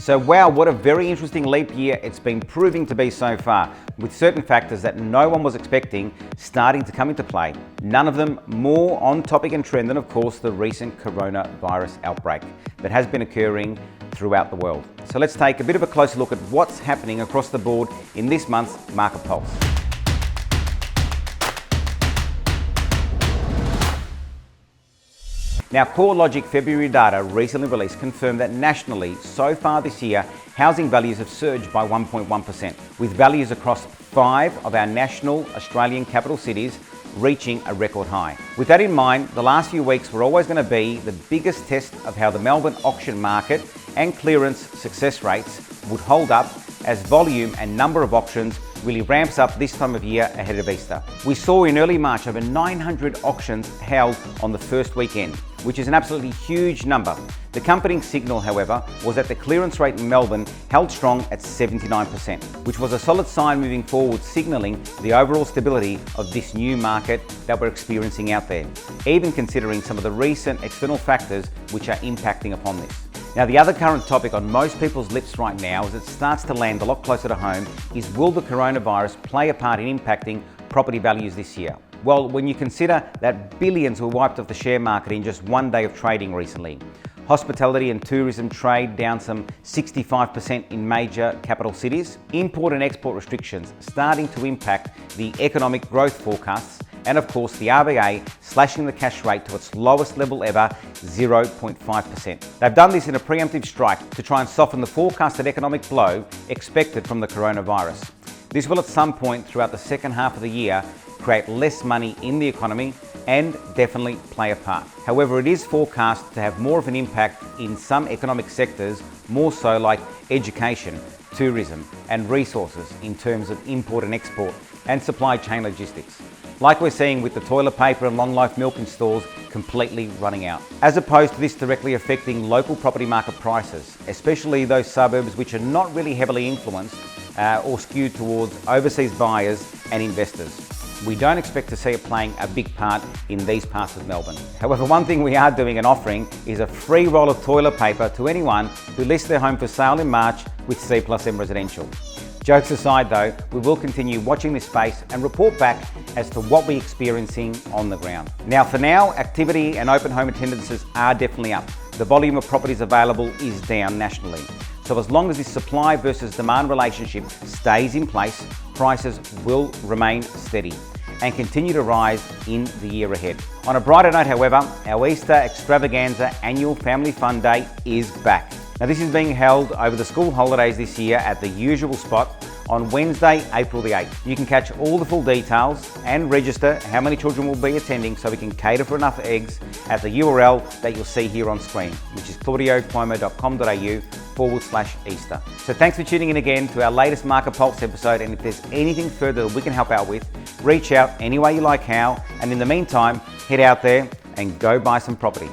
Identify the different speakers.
Speaker 1: So wow, what a very interesting leap year it's been proving to be so far, with certain factors that no one was expecting starting to come into play. None of them more on topic and trend than, of course, the recent coronavirus outbreak that has been occurring throughout the world. So let's take a bit of a closer look at what's happening across the board in this month's Market Pulse. Now, CoreLogic February data recently released confirmed that nationally, so far this year, housing values have surged by 1.1%, with values across 5 of our national Australian capital cities reaching a record high. With that in mind, the last few weeks were always going to be the biggest test of how the Melbourne auction market and clearance success rates would hold up as volume and number of auctions really ramps up this time of year ahead of Easter. We saw in early March over 900 auctions held on the first weekend, which is an absolutely huge number. The accompanying signal, however, was that the clearance rate in Melbourne held strong at 79%, which was a solid sign moving forward, signalling the overall stability of this new market that we're experiencing out there, even considering some of the recent external factors which are impacting upon this. Now, the other current topic on most people's lips right now, as it starts to land a lot closer to home, is will the coronavirus play a part in impacting property values this year? Well, when you consider that billions were wiped off the share market in just one day of trading recently, hospitality and tourism trade down some 65% in major capital cities, import and export restrictions starting to impact the economic growth forecasts, and of course the RBA slashing the cash rate to its lowest level ever, 0.5%. They've done this in a preemptive strike to try and soften the forecasted economic blow expected from the coronavirus. This will at some point throughout the second half of the year create less money in the economy and definitely play a part. However, it is forecast to have more of an impact in some economic sectors, more so like education, tourism and resources in terms of import and export and supply chain logistics, like we're seeing with the toilet paper and long life milk in stores completely running out. As opposed to this directly affecting local property market prices, especially those suburbs which are not really heavily influenced or skewed towards overseas buyers and investors. We don't expect to see it playing a big part in these parts of Melbourne. However, one thing we are doing and offering is a free roll of toilet paper to anyone who lists their home for sale in March with C+M Residential. Jokes aside though, we will continue watching this space and report back as to what we're experiencing on the ground. Now, for now, activity and open home attendances are definitely up. The volume of properties available is down nationally. So as long as this supply versus demand relationship stays in place, prices will remain steady and continue to rise in the year ahead. On a brighter note, however, our Easter Extravaganza Annual Family Fun Day is back. Now, this is being held over the school holidays this year at the usual spot on Wednesday, April the 8th. You can catch all the full details and register how many children will be attending so we can cater for enough eggs at the URL that you'll see here on screen, which is claudiocuomo.com.au/Easter. So thanks for tuning in again to our latest Market Pulse episode, and if there's anything further that we can help out with, reach out any way you like how, and in the meantime, head out there and go buy some property.